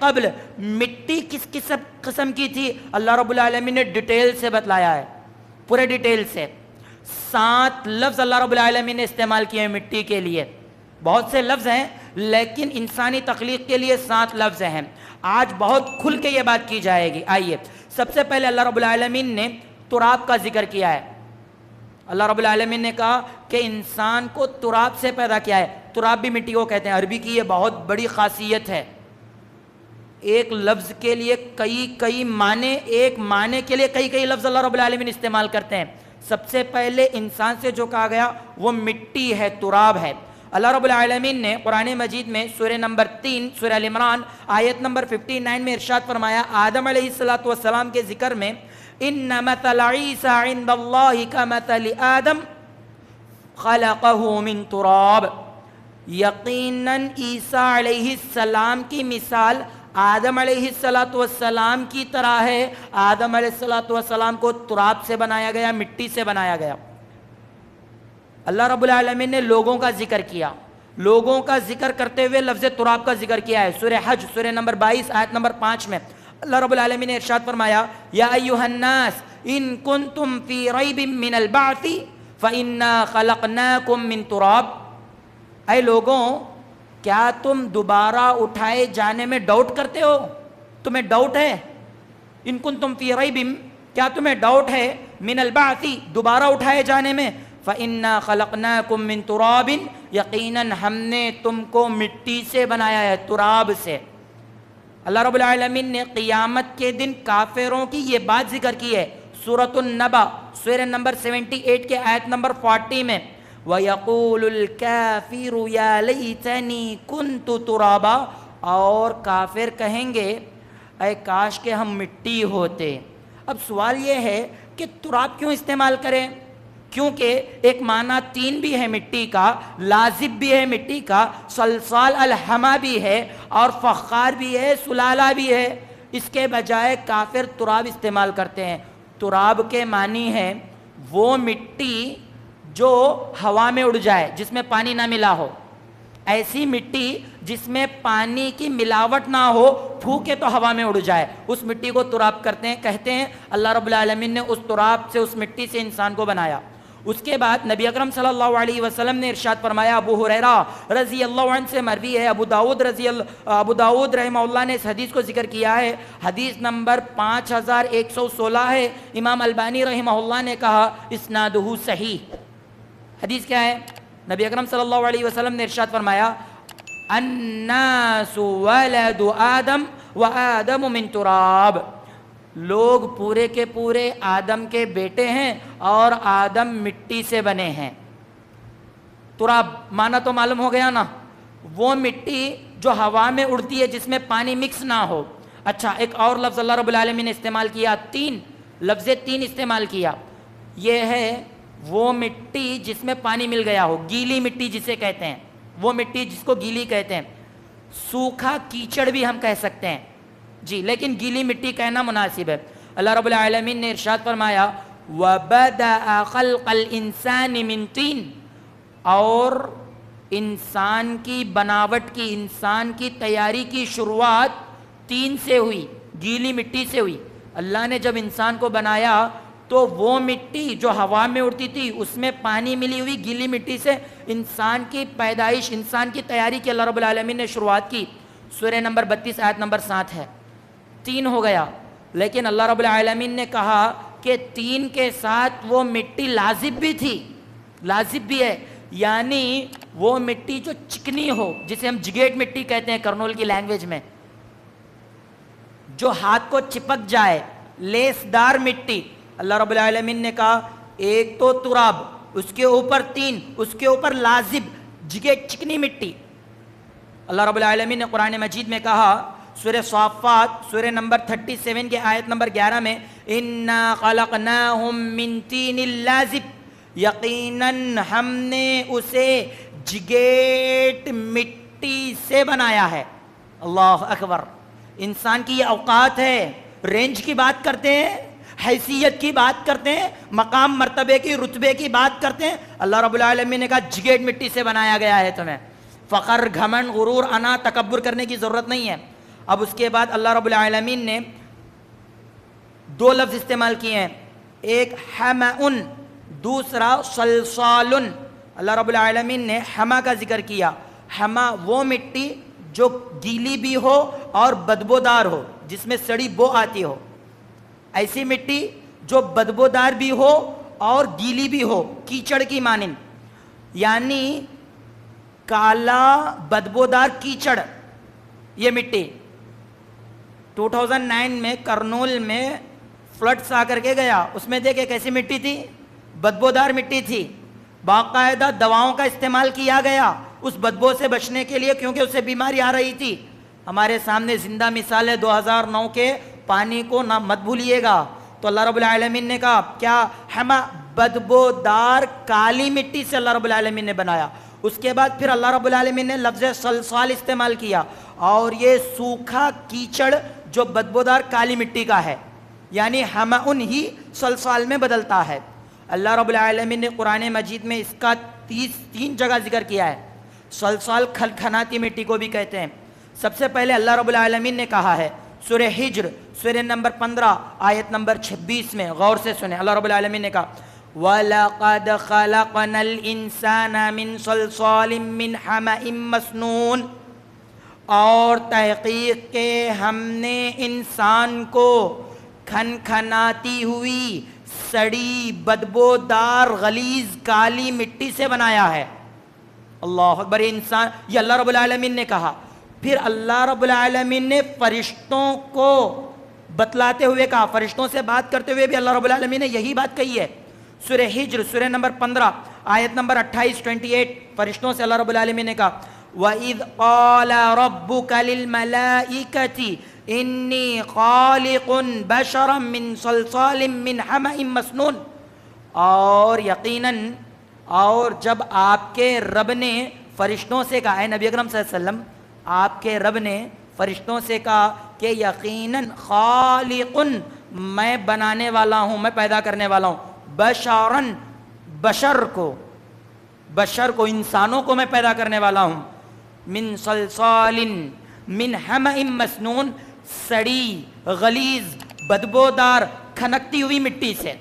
قبل مٹی کس قسم کی تھی؟ اللہ رب العالمین نے ڈیٹیل سے بتلایا ہے، پورے ڈیٹیل سے. 7 لفظ اللہ رب العالمین نے استعمال کیے ہیں مٹی کے لیے. بہت سے لفظ ہیں لیکن انسانی تخلیق کے لیے 7 لفظ ہیں. آج بہت کھل کے یہ بات کی جائے گی. آئیے، سب سے پہلے اللہ رب العالمین نے تراب کا ذکر کیا ہے. اللہ رب العالمین نے کہا کہ انسان کو تراب سے پیدا کیا ہے. تراب بھی مٹی کو کہتے ہیں. عربی کی یہ بہت بڑی خاصیت ہے، ایک لفظ کے لیے کئی معنی، ایک معنی کے لیے کئی لفظ اللہ رب العالمین استعمال کرتے ہیں. سب سے پہلے انسان سے جو کہا گیا وہ مٹی ہے، تراب ہے. اللہ رب العالمین نے قرآن مجید میں سورہ نمبر 3 سورہ ال عمران آیت نمبر 59 میں ارشاد فرمایا آدم علیہ السلام کے ذکر میں، ان مثل عیسیٰ عند اللہ کمثل آدم خلقہ من تراب. یقیناً عیسیٰ علیہ السلام کی مثال آدم علیہ السلام کی طرح ہے. آدم علیہ السلام کو تراب سے بنایا گیا، مٹی سے بنایا گیا. اللہ رب العالمین نے لوگوں کا ذکر کیا. لوگوں کا ذکر کرتے ہوئے لفظ تراب کا ذکر کیا ہے. سورہ حج سورہ نمبر 22 آیت نمبر 5 میں اللہ رب العالمین نے ارشاد فرمایا یا ایھا الناس ان کنتم فی ریب من البعث فإنا خلقناکم من تراب. اے لوگوں، کیا تم دوبارہ اٹھائے جانے میں ڈاؤٹ کرتے ہو؟ تمہیں ڈاؤٹ ہے؟ ان کنتم فی ریب، کیا تمہیں ڈاؤٹ ہے؟ من البعث، دوبارہ اٹھائے جانے میں. فإنا خلقناکم من تراب، یقیناً ہم نے تم کو مٹی سے بنایا ہے، تراب سے. اللہ رب العالمین نے قیامت کے دن کافروں کی یہ بات ذکر کی ہے سورۃ النبأ سورہ نمبر 78 کے آیت نمبر 40 میں وَيَقُولُ الْكَافِرُ يَا لَيْتَنِي كُنْتُ تُرَابًا. اور کافر کہیں گے اے کاش کہ ہم مٹی ہوتے. اب سوال یہ ہے کہ تراب کیوں استعمال کریں؟ کیونکہ ایک معنی 3 بھی ہے مٹی کا، لازب بھی ہے مٹی کا، صلصال الحما بھی ہے اور فخار بھی ہے، سلالہ بھی ہے. اس کے بجائے کافر تراب استعمال کرتے ہیں. تراب کے معنی ہے وہ مٹی جو ہوا میں اڑ جائے، جس میں پانی نہ ملا ہو. ایسی مٹی جس میں پانی کی ملاوٹ نہ ہو، پھونکے تو ہوا میں اڑ جائے، اس مٹی کو تراب کہتے ہیں. اللہ رب العالمین نے اس تراب سے، اس مٹی سے انسان کو بنایا. اس کے بعد نبی اکرم صلی اللہ علیہ وسلم نے ارشاد فرمایا، ابو ہریرہ رضی اللہ عنہ سے مروی ہے، ابو داؤد رحمہ اللہ نے اس حدیث کو ذکر کیا ہے. حدیث نمبر 5116 ہے. امام البانی رحمہ اللہ نے کہا اسنادہ صحیح. حدیث کیا ہے؟ نبی اکرم صلی اللہ علیہ وسلم نے ارشاد فرمایا الناس ولد آدم وآدم من تراب. لوگ پورے کے پورے آدم کے بیٹے ہیں اور آدم مٹی سے بنے ہیں. تراب معنی تو معلوم ہو گیا نا، وہ مٹی جو ہوا میں اڑتی ہے، جس میں پانی مکس نہ ہو. اچھا، ایک اور لفظ اللہ رب العالمین نے استعمال کیا، 3 لفظ استعمال کیا. یہ ہے وہ مٹی جس میں پانی مل گیا ہو، گیلی مٹی جسے کہتے ہیں، وہ مٹی جس کو گیلی کہتے ہیں. سوکھا کیچڑ بھی ہم کہہ سکتے ہیں جی، لیکن گیلی مٹی کہنا مناسب ہے. اللہ رب العالمین نے ارشاد فرمایا وَبَدَأَ خَلْقَ الْإِنسَانِ مِنْ طِينٍ. اور انسان کی بناوٹ کی، انسان کی تیاری کی شروعات 3 سے ہوئی، گیلی مٹی سے ہوئی. اللہ نے جب انسان کو بنایا تو وہ مٹی جو ہوا میں اڑتی تھی، اس میں پانی ملی ہوئی گیلی مٹی سے انسان کی پیدائش، انسان کی تیاری کی اللہ رب العالمین نے شروعات کی. سورہ نمبر 32 آیت نمبر 7 ہے. 3 ہو گیا، لیکن اللہ رب العالمین نے کہا کہ 3 کے ساتھ وہ مٹی لازب بھی تھی، لازب بھی ہے. یعنی وہ مٹی جو چکنی ہو، جسے ہم جگیٹ مٹی کہتے ہیں کرنول کی لینگویج میں، جو ہاتھ کو چپک جائے، لیس دار مٹی. اللہ رب العالمین نے کہا ایک تو تراب، اس کے اوپر 3، اس کے اوپر لازب جگیٹ چکنی مٹی. اللہ رب العالمین نے قرآن مجید میں کہا سورہ صافات سورہ نمبر 37 کے آیت نمبر 11 میں اِنَّا خَلَقْنَاهُمْ مِنْ طِينٍ لَازِبٍ. یقیناً ہم نے اسے جگیٹ مٹی سے بنایا ہے. اللہ اکبر. انسان کی یہ اوقات ہے، رینج کی بات کرتے ہیں، حیثیت کی بات کرتے ہیں، مقام مرتبے کی، رتبے کی بات کرتے ہیں. اللہ رب العالمین نے کہا جگیٹ مٹی سے بنایا گیا ہے تمہیں. فخر، گھمنڈ، غرور، انا، تکبر کرنے کی ضرورت نہیں ہے. اب اس کے بعد اللہ رب العالمین نے دو لفظ استعمال کیے ہیں، ایک حمأن، دوسرا صلصال۔ اللہ رب العالمین نے حما کا ذکر کیا۔ حما وہ مٹی جو گیلی بھی ہو اور بدبودار ہو، جس میں سڑی بو آتی ہو، ایسی مٹی جو بدبودار بھی ہو اور گیلی بھی ہو، کیچڑ کی مانند، یعنی کالا بدبودار کیچڑ یہ مٹی۔ 2009 میں کرنول میں فلڈس آ کر کے گیا، اس میں دیکھے کیسی مٹی تھی، بدبودار مٹی تھی، باقاعدہ دواؤں کا استعمال کیا گیا اس بدبو سے بچنے کے لیے، کیونکہ اسے بیماری آ رہی تھی۔ ہمارے سامنے زندہ مثال ہے 2009 کے پانی کو نہ مت بھولیے گا۔ تو اللہ رب العالمین نے کہا کیا ہم بدبودار کالی مٹی سے اللہ رب العالمین نے بنایا۔ اس کے بعد پھر اللہ رب العالمین نے لفظ صلصال استعمال کیا، اور یہ سوکھا کیچڑ جو بدبودار کالی مٹی کا ہے، یعنی ہمأن ہی صلصال میں بدلتا ہے۔ اللہ رب العالمین نے قرآن مجید میں اس کا 3 جگہ ذکر کیا ہے۔ صلصال کھنکھناتی مٹی کو بھی کہتے ہیں۔ سب سے پہلے اللہ رب العالمین نے کہا ہے سورہ ہجر، سورہ نمبر 15 آیت نمبر 26 میں، غور سے سنیں، اللہ رب العالمین نے کہا وَلَقَدْ خَلَقْنَا الْإِنسَانَ مِنْ صَلْصَالٍ مِّنْ حَمَإٍ مَّسْنُونٍ، اور تحقیق کہ ہم نے انسان کو کھنکھناتی ہوئی سڑی بدبودار غلیظ کالی مٹی سے بنایا ہے۔ اللہ اکبر، انسان، یہ اللہ رب العالمین نے کہا۔ پھر اللہ رب العالمین نے فرشتوں کو بتلاتے ہوئے کہا، فرشتوں سے بات کرتے ہوئے بھی اللہ رب العالمین نے یہی بات کہی ہے۔ سورہ ہجر، سورہ نمبر 15 آیت نمبر 28 فرشتوں سے اللہ رب العالمین نے کہا وَإِذْ قَالَ رَبُّكَ لِلْمَلَائِكَةِ إِنِّي خَالِقٌ بَشَرًا مِّن صَلْصَالٍ مِّنْ حَمَإٍ مَّسْنُونٍ، اور یقیناً، اور جب آپ کے رب نے فرشتوں سے کہا، اے نبی اکرم صلی اللہ علیہ وسلم، آپ کے رب نے فرشتوں سے کہا کہ یقیناً خالق، میں بنانے والا ہوں، میں پیدا کرنے والا ہوں، بشرًا، بشر کو، انسانوں کو میں پیدا کرنے والا ہوں، من صلصال من حمأ مسنون، سڑی غلیظ بدبودار کھنکتی ہوئی مٹی سے۔